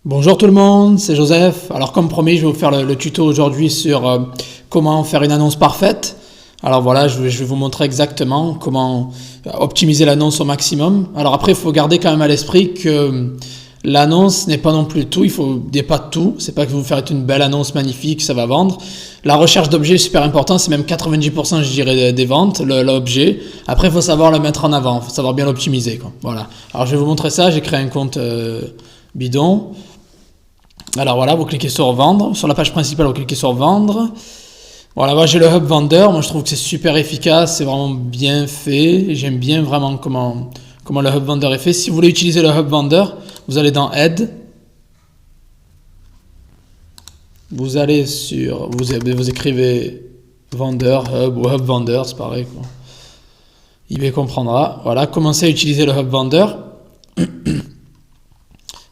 Bonjour tout le monde, c'est Joseph. Alors comme promis, je vais vous faire le tuto aujourd'hui sur comment faire une annonce parfaite. Alors voilà, je vais vous montrer exactement comment optimiser l'annonce au maximum. Alors après, il faut garder quand même à l'esprit que l'annonce n'est pas non plus tout, il faut des pas de tout. C'est pas que vous faites une belle annonce magnifique, ça va vendre. La recherche d'objets est super important, c'est même 90% je dirais des ventes, l'objet. Après, il faut savoir le mettre en avant, il faut savoir bien l'optimiser, quoi. Voilà. Alors je vais vous montrer ça, j'ai créé un compte bidon. Alors voilà, vous cliquez sur vendre, sur la page principale vous cliquez sur vendre. Voilà, moi j'ai le hub vendeur, moi je trouve que c'est super efficace, c'est vraiment bien fait, j'aime bien vraiment comment le hub vendeur est fait. Si vous voulez utiliser le hub vendeur, vous allez dans aide, vous allez sur, vous écrivez vendeur, hub ou hub vendeur, c'est pareil quoi. eBay comprendra. Voilà, commencez à utiliser le hub vendeur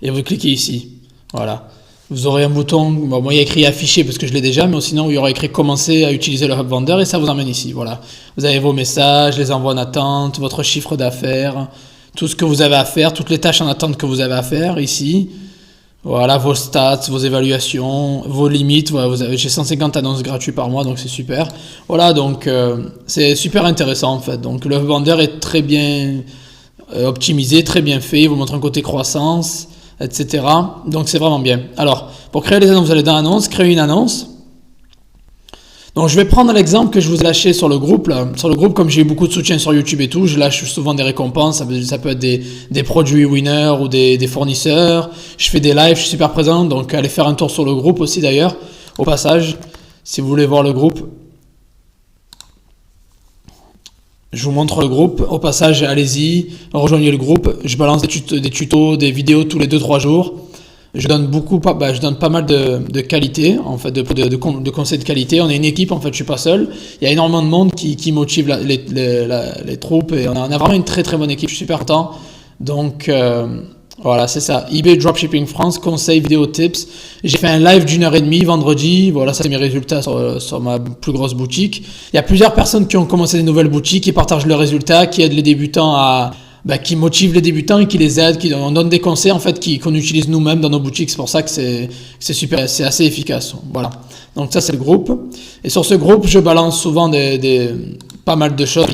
et vous cliquez ici, voilà. Vous aurez un bouton, bon, moi il y a écrit afficher parce que je l'ai déjà, mais sinon il y aura écrit commencer à utiliser le hub vendeur et ça vous emmène ici, voilà. Vous avez vos messages, les envois en attente, votre chiffre d'affaires, tout ce que vous avez à faire, toutes les tâches en attente que vous avez à faire ici. Voilà, vos stats, vos évaluations, vos limites, voilà, j'ai 150 annonces gratuites par mois, donc c'est super. Voilà, donc c'est super intéressant en fait. Donc le hub vendeur est très bien optimisé, très bien fait, il vous montre un côté croissance, etc. Donc c'est vraiment bien. Alors, pour créer les annonces, vous allez dans annonce, créer une annonce. Donc je vais prendre l'exemple que je vous ai lâché sur le groupe. Là. Sur le groupe, comme j'ai eu beaucoup de soutien sur YouTube et tout, je lâche souvent des récompenses. Ça peut être des produits winners ou des fournisseurs. Je fais des lives, je suis super présent. Donc allez faire un tour sur le groupe aussi d'ailleurs. Au passage, si vous voulez voir le groupe, je vous montre le groupe. Au passage, allez-y, rejoignez le groupe. Je balance des tutos, des vidéos tous les 2-3 jours. Je donne je donne pas mal de qualité, en fait, de conseils de qualité. On est une équipe, en fait, je suis pas seul. Il y a énormément de monde qui motive les troupes et on a vraiment une très très bonne équipe. Je suis super content. Donc voilà, c'est ça. eBay Dropshipping France, conseils, vidéo tips. J'ai fait un live d'1h30 vendredi. Voilà, ça c'est mes résultats sur ma plus grosse boutique. Il y a plusieurs personnes qui ont commencé des nouvelles boutiques, qui partagent leurs résultats, qui aident les débutants qui motivent les débutants et qui les aident, on donne des conseils en fait qu'on utilise nous-mêmes dans nos boutiques. C'est pour ça que c'est super, c'est assez efficace. Voilà. Donc ça c'est le groupe. Et sur ce groupe, je balance souvent pas mal de choses.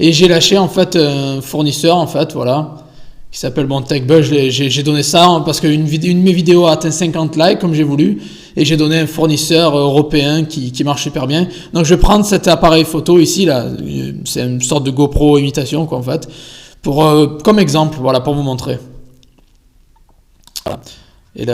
Et j'ai lâché en fait un fournisseur en fait, voilà, qui s'appelle TechBuzz. J'ai donné ça parce qu'une de mes vidéos a atteint 50 likes comme j'ai voulu. Et j'ai donné un fournisseur européen qui marche super bien. Donc je vais prendre cet appareil photo ici là. C'est une sorte de GoPro imitation quoi en fait. Comme exemple, voilà, pour vous montrer. Voilà. Et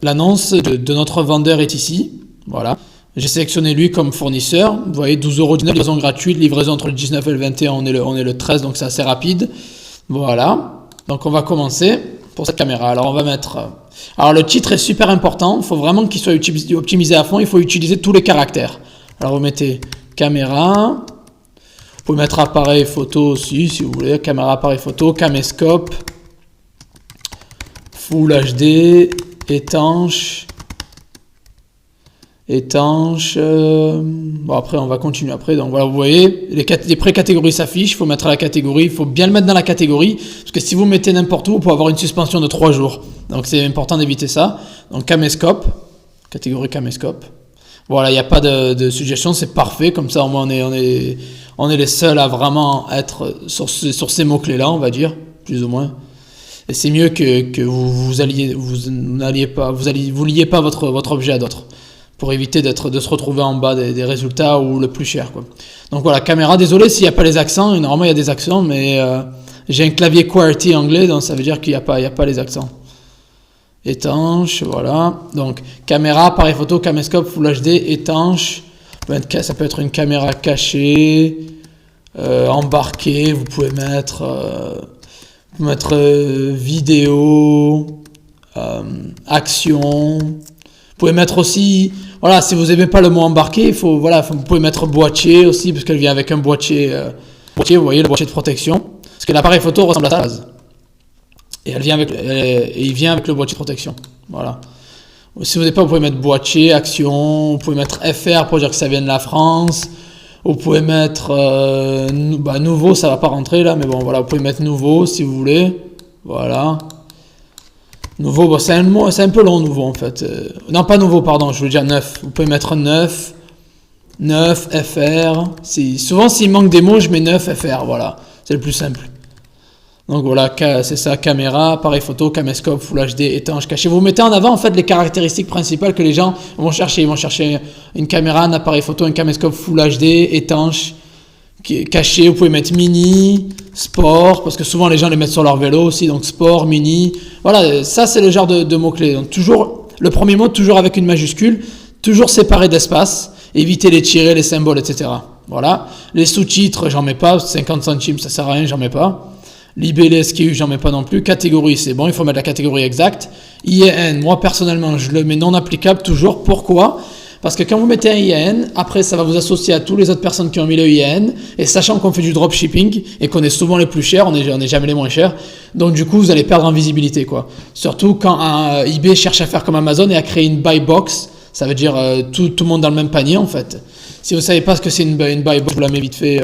l'annonce de notre vendeur est ici. Voilà. J'ai sélectionné lui comme fournisseur. Vous voyez, 12,19 €, livraison gratuite, livraison entre le 19 et le 21, on est le 13, donc c'est assez rapide. Voilà. Donc on va commencer pour cette caméra. Alors on va mettre... Alors le titre est super important. Il faut vraiment qu'il soit optimisé à fond. Il faut utiliser tous les caractères. Alors vous mettez caméra... Vous pouvez mettre appareil photo aussi, si vous voulez, caméra appareil photo, caméscope, Full HD, étanche. Bon après on va continuer après. Donc voilà, vous voyez, les pré-catégories s'affichent, il faut mettre la catégorie, il faut bien le mettre dans la catégorie, parce que si vous mettez n'importe où, vous pouvez avoir une suspension de 3 jours. Donc c'est important d'éviter ça. Donc caméscope, catégorie caméscope. Voilà, il n'y a pas de suggestion, c'est parfait, comme ça au moins on est les seuls à vraiment être sur ces mots-clés-là, on va dire, plus ou moins. Et c'est mieux que vous liez pas votre objet à d'autres, pour éviter de se retrouver en bas des résultats ou le plus cher, quoi. Donc voilà, caméra, désolé s'il n'y a pas les accents, normalement il y a des accents, mais j'ai un clavier QWERTY anglais, donc ça veut dire qu'il n'y a pas les accents. Étanche, voilà. Donc caméra, appareil photo, caméscope, Full HD, étanche. Ça peut être une caméra cachée, embarquée. Vous pouvez mettre vidéo, action. Vous pouvez mettre aussi, voilà, si vous n'aimez pas le mot embarqué, vous pouvez mettre boîtier aussi, parce qu'elle vient avec un boîtier, vous voyez, le boîtier de protection. Parce que l'appareil photo ressemble à ça. Et il vient avec le boîtier de protection. Voilà. Si vous n'avez pas, vous pouvez mettre boîtier, action, vous pouvez mettre FR pour dire que ça vient de la France. Vous pouvez mettre nouveau, ça va pas rentrer là, mais bon voilà, vous pouvez mettre nouveau si vous voulez. Voilà. Nouveau, bon, c'est un peu long, nouveau, en fait. Non, pas nouveau, pardon, je veux dire neuf. Vous pouvez mettre 9, 9, FR. Souvent, s'il manque des mots, je mets 9, FR, voilà. C'est le plus simple. Donc voilà, c'est ça, caméra, appareil photo, caméscope, Full HD, étanche, caché. Vous mettez en avant, en fait, les caractéristiques principales que les gens vont chercher. Ils vont chercher une caméra, un appareil photo, un caméscope Full HD, étanche, caché. Vous pouvez mettre mini, sport, parce que souvent les gens les mettent sur leur vélo aussi, donc sport, mini. Voilà, ça c'est le genre de mots-clés. Donc toujours, le premier mot, toujours avec une majuscule, toujours séparé d'espace, éviter les tirets, les symboles, etc. Voilà. Les sous-titres, j'en mets pas, 50 centimes, ça sert à rien, j'en mets pas. Libellé, SKU, j'en mets pas non plus. Catégorie, c'est bon, il faut mettre la catégorie exacte. IAN, moi personnellement, je le mets non applicable toujours. Pourquoi ? Parce que quand vous mettez un IAN, après ça va vous associer à toutes les autres personnes qui ont mis le IAN. Et sachant qu'on fait du dropshipping et qu'on est souvent les plus chers, on est jamais les moins chers. Donc du coup, vous allez perdre en visibilité, quoi. Surtout quand eBay cherche à faire comme Amazon et à créer une buy box. Ça veut dire tout le monde dans le même panier, en fait. Si vous savez pas ce que c'est une buy box, je vous la mets vite fait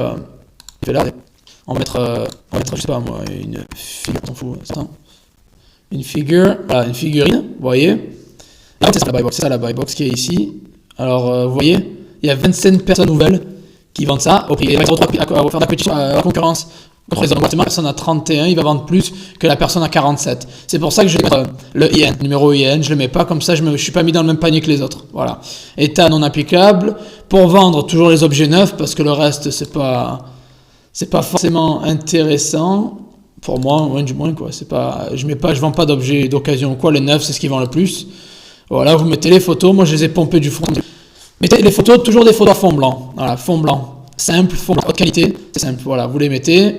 là. On va mettre, je sais pas moi, une figure, on s'en fout, attends. Une figure, voilà, une figurine, vous voyez. Là, c'est ça la buy box qui est ici. Alors, vous voyez, il y a 25 personnes nouvelles qui vendent ça au prix. Et il va faire de la compétition à la concurrence. La personne à 31, il va vendre plus que la personne à 47. C'est pour ça que je vais mettre le IN, numéro IN, je le mets pas comme ça, je suis pas mis dans le même panier que les autres. Voilà. État non applicable. Pour vendre, toujours les objets neufs, parce que le reste, c'est pas forcément intéressant pour moi, du moins quoi. Je vends pas d'objets d'occasion ou quoi. Les neufs, c'est ce qui vend le plus. Voilà, vous mettez les photos. Moi, je les ai pompées du fond. Mettez les photos, toujours des photos à fond blanc. Voilà, fond blanc, simple, fond blanc, haute qualité, c'est simple. Voilà, vous les mettez.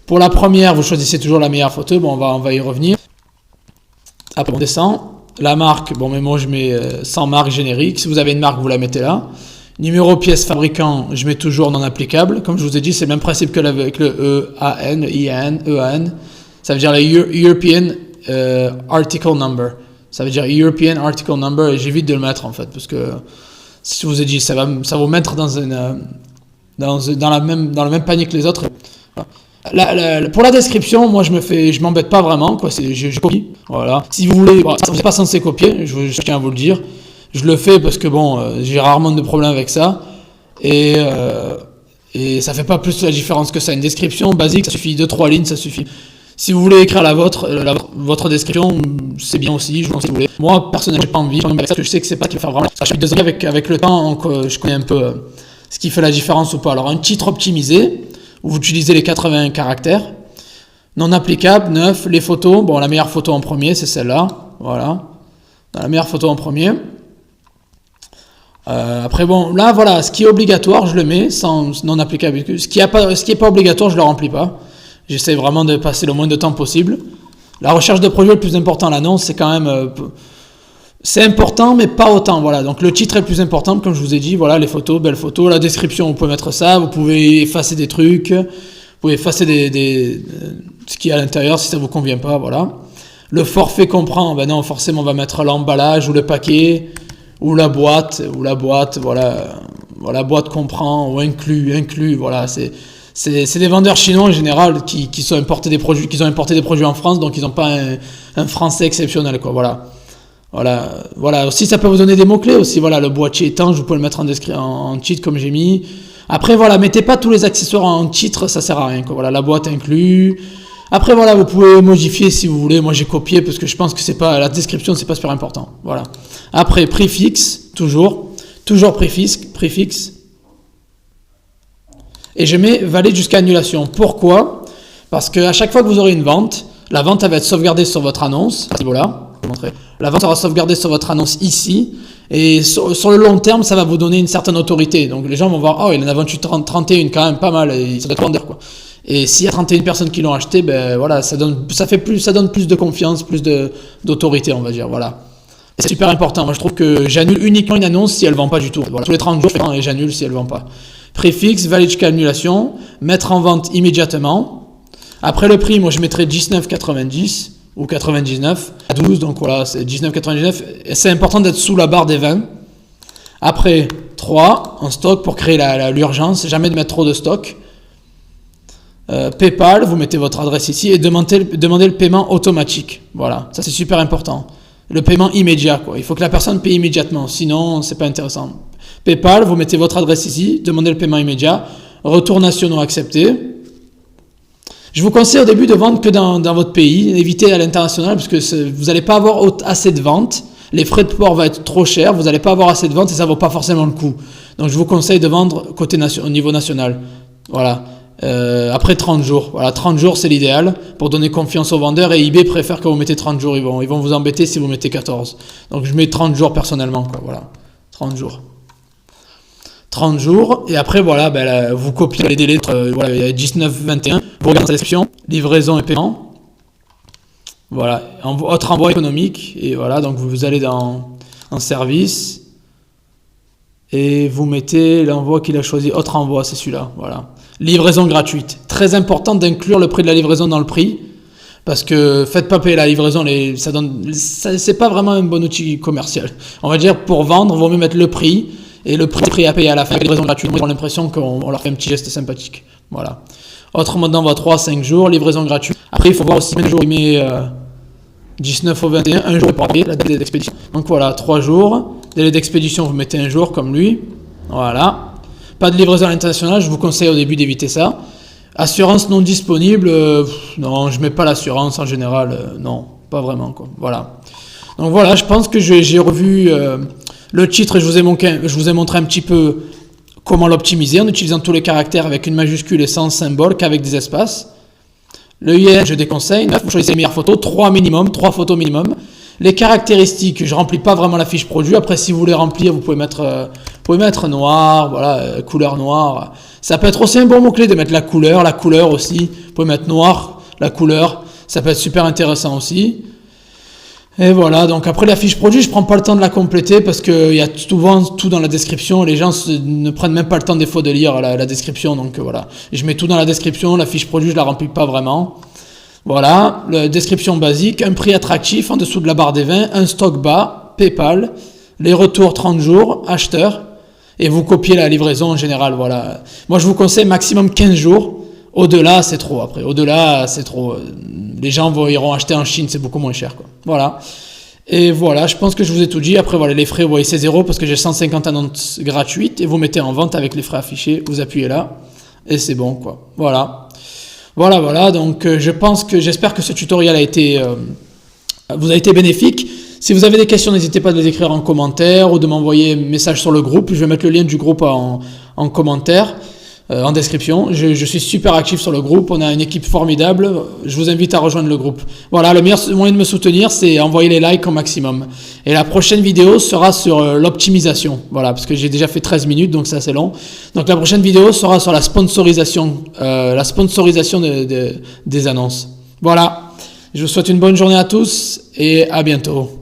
Pour la première, vous choisissez toujours la meilleure photo. Bon, on va y revenir. Après, on descend. La marque, bon, mais moi, je mets sans marque générique. Si vous avez une marque, vous la mettez là. Numéro pièce fabricant, je mets toujours non applicable. Comme je vous ai dit, c'est le même principe que avec le EAN, IAN, EAN. Ça veut dire le European Article Number. Ça veut dire European Article Number et j'évite de le mettre en fait parce que si je vous ai dit, ça va vous mettre dans le même panier que les autres. Pour la description, moi je m'embête pas vraiment quoi. Je copie. Voilà. Si vous voulez, ça vous est pas censé copier. Je tiens à vous le dire. Je le fais parce que bon, j'ai rarement de problèmes avec ça et ça fait pas plus la différence que ça. Une description basique, ça suffit 2-3 lignes, ça suffit. Si vous voulez écrire votre description, c'est bien aussi, je pense si vous voulez. Moi, personnellement, j'ai pas envie, parce que je sais que c'est pas ce qui va faire vraiment. Je suis désolé avec le temps, je connais un peu ce qui fait la différence ou pas. Alors, un titre optimisé, où vous utilisez les 81 caractères, non applicable, 9, les photos, bon, la meilleure photo en premier, c'est celle-là, voilà. La meilleure photo en premier. Après bon, là voilà, ce qui est obligatoire, je le mets sans non applicable. Ce qui est pas obligatoire, je le remplis pas. J'essaie vraiment de passer le moins de temps possible. La recherche de projet, le plus important, l'annonce, c'est quand même c'est important, mais pas autant. Voilà, donc le titre est le plus important, comme je vous ai dit. Voilà, les photos, belles photos. La description, vous pouvez mettre ça. Vous pouvez effacer des trucs. Vous pouvez effacer ce qui est à l'intérieur si ça vous convient pas. Voilà. Le forfait comprend. Ben non, forcément, on va mettre l'emballage ou le paquet. Ou la boîte, voilà, la boîte comprend, ou inclus, voilà, c'est des vendeurs chinois en général qui ont importé des produits en France, donc ils n'ont pas un français exceptionnel, quoi, voilà, aussi ça peut vous donner des mots-clés aussi, voilà, le boîtier étanche, vous pouvez le mettre en titre comme j'ai mis, après voilà, mettez pas tous les accessoires en titre, ça sert à rien, quoi, voilà, la boîte inclus. Après voilà, vous pouvez modifier si vous voulez. Moi j'ai copié parce que je pense que la description c'est pas super important. Voilà. Après préfixe, toujours préfixe. Et je mets valide jusqu'à annulation. Pourquoi ? Parce que à chaque fois que vous aurez une vente, la vente elle va être sauvegardée sur votre annonce. À ce niveau-là, je vais vous montrer. La vente sera sauvegardée sur votre annonce ici. Et sur le long terme, ça va vous donner une certaine autorité. Donc les gens vont voir, oh il en a vendu 31 quand même, pas mal. Et ça doit être vendre quoi. Et s'il y a 31 personnes qui l'ont acheté, ben voilà, ça donne plus de confiance, plus d'autorité, on va dire, voilà. Et c'est super important. Moi, je trouve que j'annule uniquement une annonce si elle vend pas du tout. Voilà. Tous les 30 jours, je fais et j'annule si elle vend pas. Préfixe, valide jusqu'à annulation, mettre en vente immédiatement. Après le prix, moi, je mettrais 19,90 ou 99 à 12, donc voilà, c'est 19,99. Et c'est important d'être sous la barre des 20. Après, 3 en stock pour créer l'urgence, jamais de mettre trop de stock. PayPal, vous mettez votre adresse ici et demandez le paiement automatique. Voilà, ça c'est super important. Le paiement immédiat, quoi. Il faut que la personne paye immédiatement, sinon c'est pas intéressant. PayPal, vous mettez votre adresse ici, demandez le paiement immédiat, retours nationaux acceptés. Je vous conseille au début de vendre que dans votre pays, évitez à l'international parce que vous n'allez pas avoir assez de ventes, les frais de port vont être trop chers, vous n'allez pas avoir assez de ventes et ça ne vaut pas forcément le coup. Donc je vous conseille de vendre au niveau national. Voilà. Après 30 jours. Voilà, 30 jours c'est l'idéal pour donner confiance aux vendeurs et eBay préfère que vous mettez 30 jours, ils vont vous embêter si vous mettez 14. Donc je mets 30 jours personnellement, quoi. Voilà. 30 jours. 30 jours et après voilà, là, vous copiez les délais, voilà, il y a 19-21, vous regardez la description, livraison et paiement. Voilà, autre envoi économique et voilà, donc vous allez en service et vous mettez l'envoi qu'il a choisi, autre envoi, c'est celui-là, voilà. Livraison gratuite. Très important d'inclure le prix de la livraison dans le prix parce que faites pas payer la livraison, c'est pas vraiment un bon outil commercial. On va dire pour vendre, il vaut mieux mettre le prix et le prix à payer à la fin. La livraison gratuite, ils ont l'impression qu'on leur fait un petit geste sympathique. Voilà. Autre mode d'envoi 3-5 jours, livraison gratuite. Après, il faut voir aussi combien de jours il met 19 au 21, un jour pour payer la délai d'expédition. Donc voilà, 3 jours. Délai d'expédition, vous mettez un jour comme lui. Voilà. Pas de livraison à l'international, je vous conseille au début d'éviter ça. Assurance non disponible, non, je mets pas l'assurance en général, non, pas vraiment, quoi. Voilà. Donc voilà, je pense que j'ai revu le titre et je vous ai montré un petit peu comment l'optimiser en utilisant tous les caractères avec une majuscule et sans symbole qu'avec des espaces. Le IN, je déconseille. Vous choisissez les meilleures photos, 3 photos minimum. Les caractéristiques, je remplis pas vraiment la fiche produit. Après, si vous voulez remplir, vous pouvez mettre noir, voilà, couleur noire. Ça peut être aussi un bon mot-clé de mettre la couleur aussi. Vous pouvez mettre noir, la couleur. Ça peut être super intéressant aussi. Et voilà, donc après la fiche produit, je prends pas le temps de la compléter parce qu'il y a souvent tout dans la description. Les gens ne prennent même pas le temps des fois de lire la description. Donc voilà, je mets tout dans la description. La fiche produit, je la remplis pas vraiment. Voilà, la description basique, un prix attractif en dessous de la barre des vins, un stock bas, PayPal, les retours 30 jours, acheteur, et vous copiez la livraison en général. Voilà. Moi, je vous conseille maximum 15 jours. Au-delà, c'est trop après. Au-delà, c'est trop. Les gens iront acheter en Chine, c'est beaucoup moins cher, quoi. Voilà. Et voilà, je pense que je vous ai tout dit. Après, voilà, les frais, vous voyez, c'est 0 parce que j'ai 150 annonces gratuites et vous mettez en vente avec les frais affichés. Vous appuyez là et c'est bon, quoi. Voilà. Voilà. Donc, j'espère que ce tutoriel vous a été bénéfique. Si vous avez des questions, n'hésitez pas à les écrire en commentaire ou de m'envoyer un message sur le groupe. Je vais mettre le lien du groupe en commentaire. En description, je suis super actif sur le groupe, on a une équipe formidable, je vous invite à rejoindre le groupe. Voilà, le meilleur moyen de me soutenir, c'est envoyer les likes au maximum. Et la prochaine vidéo sera sur l'optimisation, voilà, parce que j'ai déjà fait 13 minutes, donc c'est assez long. Donc la prochaine vidéo sera sur la sponsorisation des annonces. Voilà, je vous souhaite une bonne journée à tous et à bientôt.